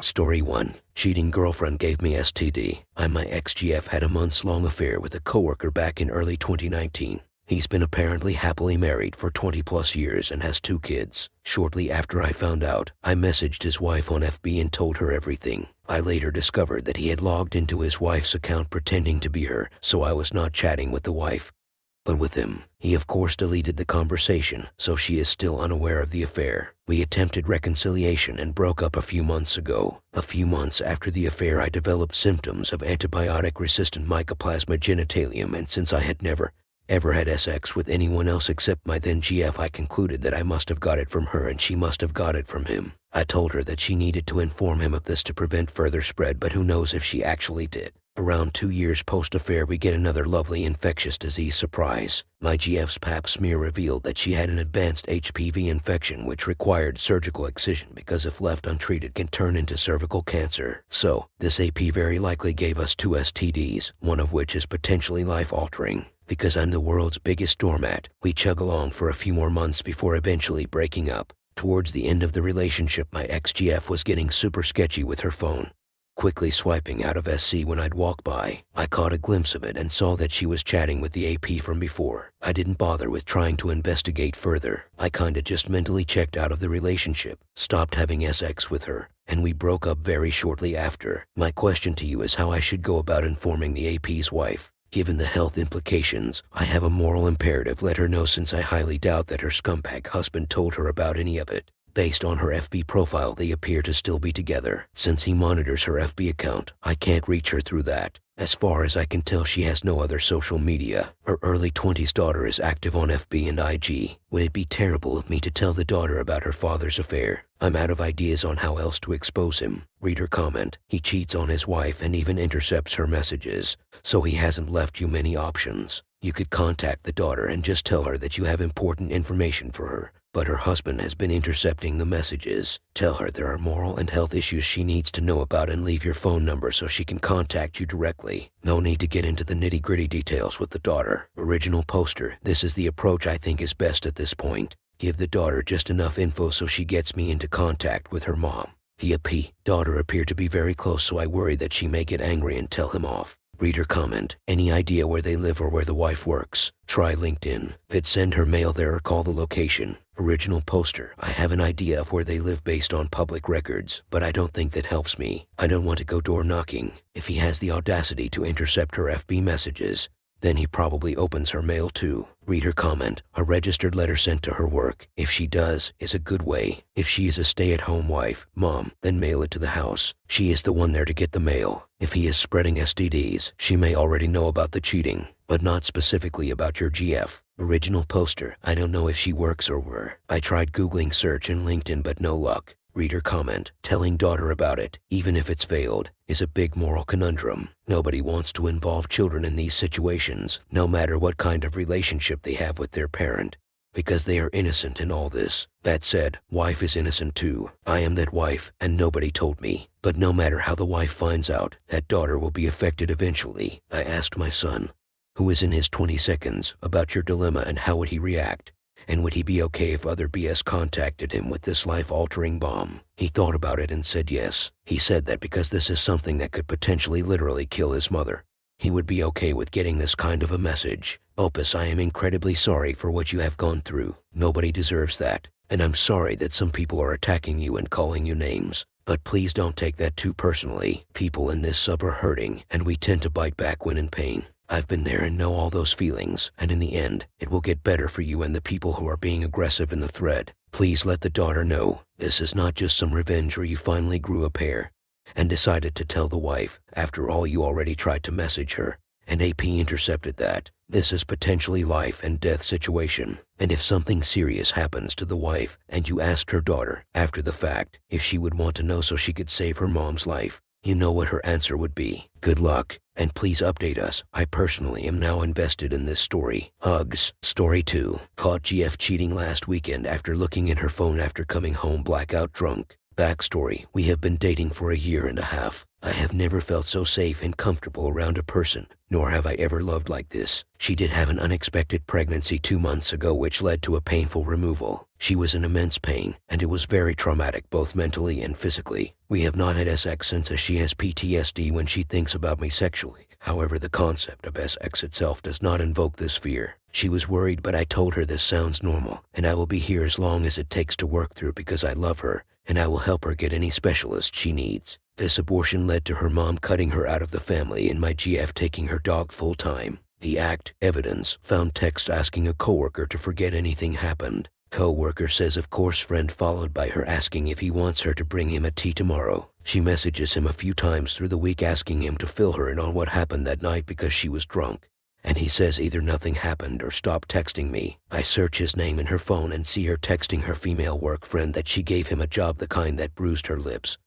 Story 1. Cheating girlfriend gave me STD. My ex-GF had a months-long affair with a coworker back in early 2019. He's been apparently happily married for 20 plus years and has 2 kids. Shortly after I found out, I messaged his wife on FB and told her everything. I later discovered that he had logged into his wife's account pretending to be her, so I was not chatting with the wife, but with him. He of course deleted the conversation, so she is still unaware of the affair. We attempted reconciliation and broke up a few months ago. A few months after the affair, I developed symptoms of antibiotic-resistant mycoplasma genitalium, and since I had never ever had sex with anyone else except my then GF, I concluded that I must have got it from her and she must have got it from him. I told her that she needed to inform him of this to prevent further spread, but who knows if she actually did. Around 2 years post-affair, we get another lovely infectious disease surprise. My GF's pap smear revealed that she had an advanced HPV infection which required surgical excision because if left untreated can turn into cervical cancer. So, this AP very likely gave us 2 STDs, one of which is potentially life-altering. Because I'm the world's biggest doormat, we chug along for a few more months before eventually breaking up. Towards the end of the relationship, my ex-GF was getting super sketchy with her phone, quickly swiping out of SC when I'd walk by. I caught a glimpse of it and saw that she was chatting with the AP from before. I didn't bother with trying to investigate further. I kinda just mentally checked out of the relationship, stopped having sex with her, and we broke up very shortly after. My question to you is how I should go about informing the AP's wife. Given the health implications, I have a moral imperative: let her know, since I highly doubt that her scumbag husband told her about any of it. Based on her FB profile, they appear to still be together. Since he monitors her FB account, I can't reach her through that. As far as I can tell, she has no other social media. Her early 20s daughter is active on FB and IG. Would it be terrible of me to tell the daughter about her father's affair? I'm out of ideas on how else to expose him. Reader comment: he cheats on his wife and even intercepts her messages, so he hasn't left you many options. You could contact the daughter and just tell her that you have important information for her, but her husband has been intercepting the messages. Tell her there are moral and health issues she needs to know about and leave your phone number so she can contact you directly. No need to get into the nitty-gritty details with the daughter. Original poster: this is the approach I think is best at this point. Give the daughter just enough info so she gets me into contact with her mom. He daughter appear to be very close, so I worry that she may get angry and tell him off. Reader comment: any idea where they live or where the wife works? Try LinkedIn. Could send her mail there or call the location. Original poster: I have an idea of where they live based on public records, but I don't think that helps me. I don't want to go door knocking. If he has the audacity to intercept her FB messages, then he probably opens her mail too. Reader comment: a registered letter sent to her work, if she does, is a good way. If she is a stay-at-home wife, mom, then mail it to the house. She is the one there to get the mail. If he is spreading STDs, she may already know about the cheating, but not specifically about your GF. Original poster: I don't know if she works or where. I tried Googling search and LinkedIn, but no luck. Reader comment: telling daughter about it, even if it's failed, is a big moral conundrum. Nobody wants to involve children in these situations, no matter what kind of relationship they have with their parent, because they are innocent in all this. That said, wife is innocent too. I am that wife, and nobody told me. But no matter how the wife finds out, that daughter will be affected eventually. I asked my son, who is in his 22nd, about your dilemma and how would he react. And would he be okay if other BS contacted him with this life-altering bomb? He thought about it and said yes. He said that because this is something that could potentially literally kill his mother, he would be okay with getting this kind of a message. Opus, I am incredibly sorry for what you have gone through. Nobody deserves that. And I'm sorry that some people are attacking you and calling you names. But please don't take that too personally. People in this sub are hurting, and we tend to bite back when in pain. I've been there and know all those feelings, and in the end, it will get better for you and the people who are being aggressive in the thread. Please let the daughter know this is not just some revenge, or you finally grew a pair and decided to tell the wife. After all, you already tried to message her, and AP intercepted that. This is potentially life and death situation, and if something serious happens to the wife and you asked her daughter after the fact if she would want to know so she could save her mom's life, you know what her answer would be. Good luck, and please update us. I personally am now invested in this story. Hugs. Story 2. Caught GF cheating last weekend after looking in her phone after coming home blackout drunk. Backstory: we have been dating for a year and a half. I have never felt so safe and comfortable around a person, nor have I ever loved like this. She did have an unexpected pregnancy 2 months ago which led to a painful removal. She was in immense pain, and it was very traumatic both mentally and physically. We have not had sex since, as she has PTSD when she thinks about me sexually. However, the concept of sex itself does not invoke this fear. She was worried, but I told her this sounds normal, and I will be here as long as it takes to work through because I love her, and I will help her get any specialist she needs. This abortion led to her mom cutting her out of the family and my GF taking her dog full-time. The act: evidence, found text asking a coworker to forget anything happened. Coworker says of course friend, followed by her asking if he wants her to bring him a tea tomorrow. She messages him a few times through the week asking him to fill her in on what happened that night because she was drunk. And he says either nothing happened or stop texting me. I search his name in her phone and see her texting her female work friend that she gave him a job, the kind that bruised her lips,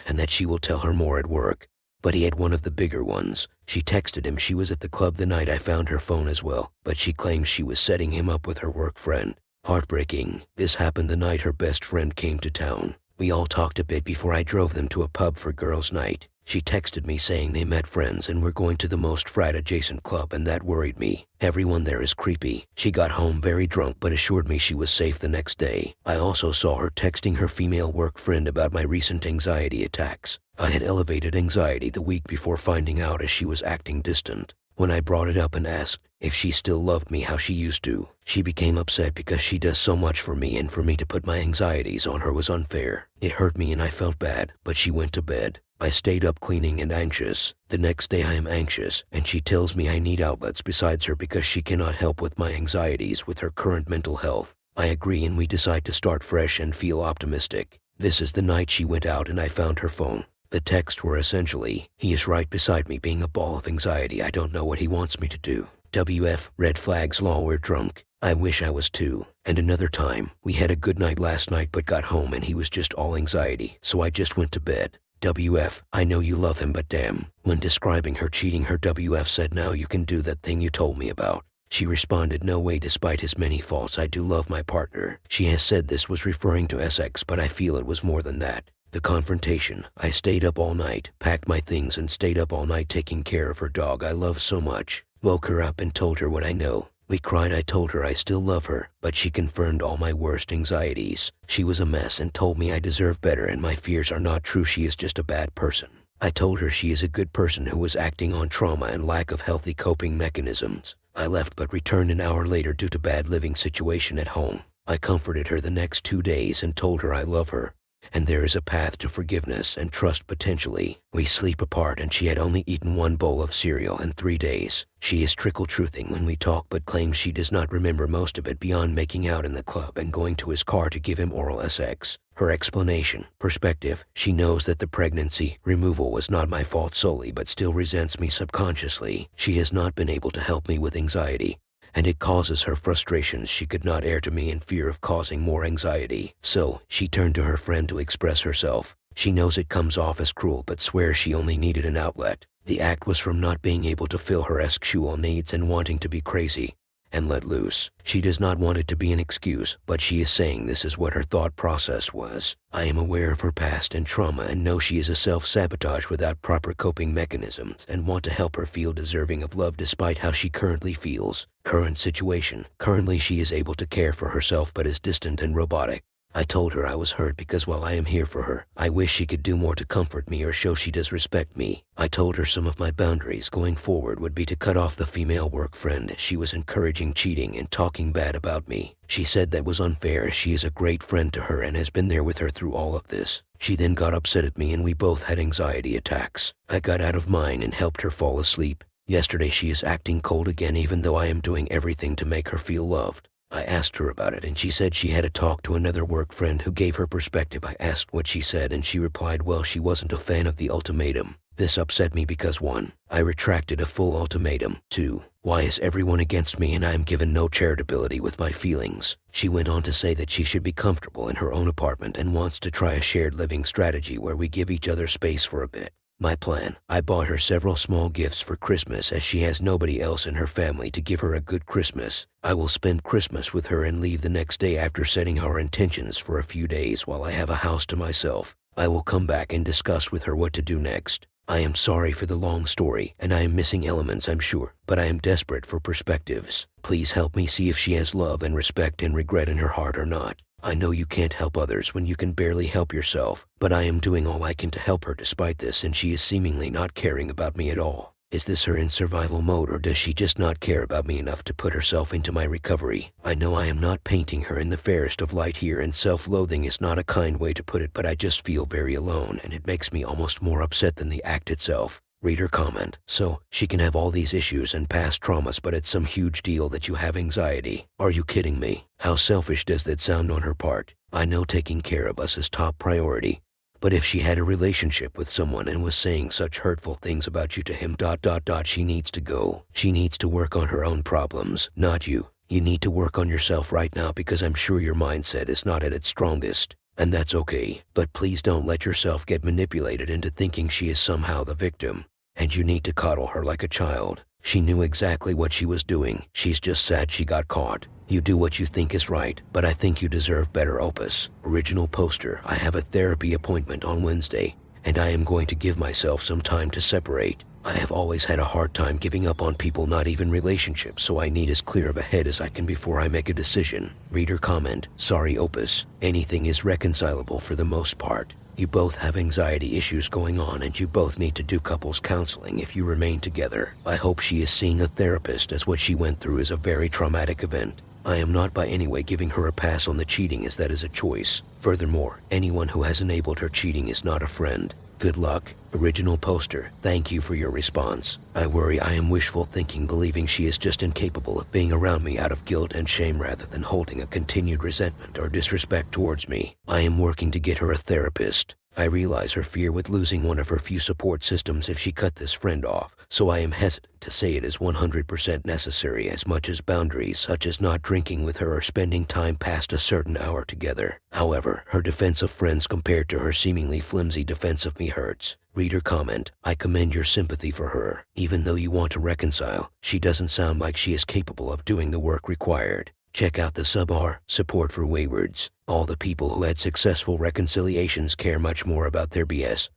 and that she will tell her more at work. But he had one of the bigger ones. She texted him she was at the club the night I found her phone as well, but she claims she was setting him up with her work friend. Heartbreaking. This happened the night her best friend came to town. We all talked a bit before I drove them to a pub for girls' night. She texted me saying they met friends and were going to the most frat adjacent club, and that worried me. Everyone there is creepy. She got home very drunk but assured me she was safe the next day. I also saw her texting her female work friend about my recent anxiety attacks. I had elevated anxiety the week before finding out, as she was acting distant. When I brought it up and asked if she still loved me how she used to, she became upset because she does so much for me, and for me to put my anxieties on her was unfair. It hurt me and I felt bad, but she went to bed. I stayed up cleaning and anxious. The next day I am anxious, and she tells me I need outlets besides her because she cannot help with my anxieties with her current mental health. I agree and we decide to start fresh and feel optimistic. This is the night she went out and I found her phone. The texts were essentially, "He is right beside me being a ball of anxiety. I don't know what he wants me to do. WF, red flags, law, we're drunk. I wish I was too." And another time, "We had a good night last night but got home and he was just all anxiety, so I just went to bed. WF, I know you love him but damn." When describing her cheating, her WF said, "Now you can do that thing you told me about." She responded, "No way, despite his many faults I do love my partner." She has said this was referring to sex, but I feel it was more than that. The confrontation: I stayed up all night, packed my things and stayed up all night taking care of her dog I love so much. Woke her up and told her what I know. We cried. I told her I still love her, but she confirmed all my worst anxieties. She was a mess and told me I deserve better and my fears are not true. She is just a bad person. I told her she is a good person who was acting on trauma and lack of healthy coping mechanisms. I left but returned an hour later due to bad living situation at home. I comforted her the next 2 days and told her I love her, and there is a path to forgiveness and trust potentially. We sleep apart and she had only eaten 1 bowl of cereal in 3 days. She is trickle-truthing when we talk but claims she does not remember most of it beyond making out in the club and going to his car to give him oral sex. Her explanation: perspective, she knows that the pregnancy removal was not my fault solely but still resents me subconsciously. She has not been able to help me with anxiety, and it causes her frustrations she could not air to me in fear of causing more anxiety. So, she turned to her friend to express herself. She knows it comes off as cruel but swears she only needed an outlet. The act was from not being able to fill her sexual needs and wanting to be crazy and let loose. She does not want it to be an excuse, but she is saying this is what her thought process was. I am aware of her past and trauma and know she is a self-sabotage without proper coping mechanisms and want to help her feel deserving of love despite how she currently feels. Current situation: currently she is able to care for herself but is distant and robotic. I told her I was hurt because while I am here for her, I wish she could do more to comfort me or show she does respect me. I told her some of my boundaries going forward would be to cut off the female work friend. She was encouraging cheating and talking bad about me. She said that was unfair as she is a great friend to her and has been there with her through all of this. She then got upset at me and we both had anxiety attacks. I got out of mine and helped her fall asleep. Yesterday she is acting cold again even though I am doing everything to make her feel loved. I asked her about it and she said she had a talk to another work friend who gave her perspective. I asked what she said and she replied, well, she wasn't a fan of the ultimatum. This upset me because 1. I retracted a full ultimatum. 2. Why is everyone against me and I am given no charitability with my feelings? She went on to say that she should be comfortable in her own apartment and wants to try a shared living strategy where we give each other space for a bit. My plan: I bought her several small gifts for Christmas as she has nobody else in her family to give her a good Christmas. I will spend Christmas with her and leave the next day after setting our intentions for a few days while I have a house to myself. I will come back and discuss with her what to do next. I am sorry for the long story, and I am missing elements, I'm sure, but I am desperate for perspectives. Please help me see if she has love and respect and regret in her heart or not. I know you can't help others when you can barely help yourself, but I am doing all I can to help her despite this, and she is seemingly not caring about me at all. Is this her in survival mode, or does she just not care about me enough to put herself into my recovery? I know I am not painting her in the fairest of light here, and self-loathing is not a kind way to put it, but I just feel very alone, and it makes me almost more upset than the act itself. Reader comment: so, she can have all these issues and past traumas, but it's some huge deal that you have anxiety. Are you kidding me? How selfish does that sound on her part? I know taking care of us is top priority, but if she had a relationship with someone and was saying such hurtful things about you to him, she needs to go. She needs to work on her own problems, not you. You need to work on yourself right now, because I'm sure your mindset is not at its strongest. And that's okay, but please don't let yourself get manipulated into thinking she is somehow the victim. And you need to coddle her like a child. She knew exactly what she was doing. She's just sad she got caught. You do what you think is right, but I think you deserve better. Opus. Original poster: I have a therapy appointment on Wednesday, and I am going to give myself some time to separate. I have always had a hard time giving up on people, not even relationships, so I need as clear of a head as I can before I make a decision. Reader comment: sorry Opus, anything is reconcilable for the most part. You both have anxiety issues going on, and you both need to do couples counseling if you remain together. I hope she is seeing a therapist, as what she went through is a very traumatic event. I am not by any way giving her a pass on the cheating, as that is a choice. Furthermore, anyone who has enabled her cheating is not a friend. Good luck. Original poster: thank you for your response. I worry I am wishful thinking, believing she is just incapable of being around me out of guilt and shame rather than holding a continued resentment or disrespect towards me. I am working to get her a therapist. I realize her fear with losing one of her few support systems if she cut this friend off, so I am hesitant to say it is 100% necessary, as much as boundaries such as not drinking with her or spending time past a certain hour together. However, her defense of friends compared to her seemingly flimsy defense of me hurts. Reader comment: I commend your sympathy for her. Even though you want to reconcile, she doesn't sound like she is capable of doing the work required. Check out the sub-R, support for waywards. All the people who had successful reconciliations care much more about their BS,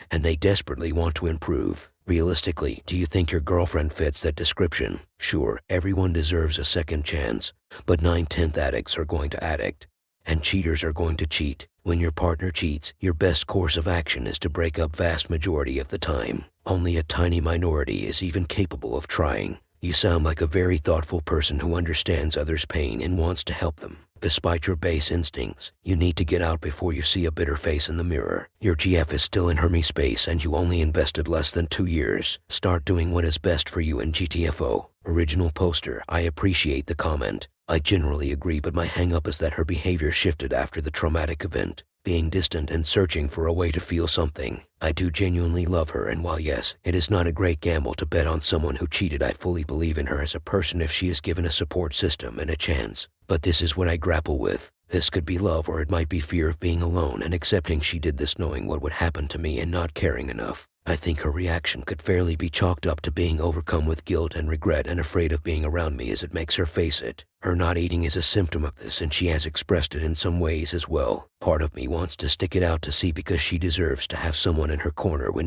and they desperately want to improve. Realistically, do you think your girlfriend fits that description? Sure, everyone deserves a second chance, but 9/10 addicts are going to addict, and cheaters are going to cheat. When your partner cheats, your best course of action is to break up vast majority of the time. Only a tiny minority is even capable of trying. You sound like a very thoughtful person who understands others' pain and wants to help them. Despite your base instincts, you need to get out before you see a bitter face in the mirror. Your GF is still in Hermes space, and you only invested less than 2 years. Start doing what is best for you in GTFO. Original poster: I appreciate the comment. I generally agree, but my hang-up is that her behavior shifted after the traumatic event, being distant and searching for a way to feel something. I do genuinely love her, and while yes, it is not a great gamble to bet on someone who cheated, I fully believe in her as a person if she is given a support system and a chance. But this is what I grapple with. This could be love, or it might be fear of being alone and accepting she did this knowing what would happen to me and not caring enough. I think her reaction could fairly be chalked up to being overcome with guilt and regret and afraid of being around me as it makes her face it. Her not eating is a symptom of this, and she has expressed it in some ways as well. Part of me wants to stick it out to see, because she deserves to have someone in her corner when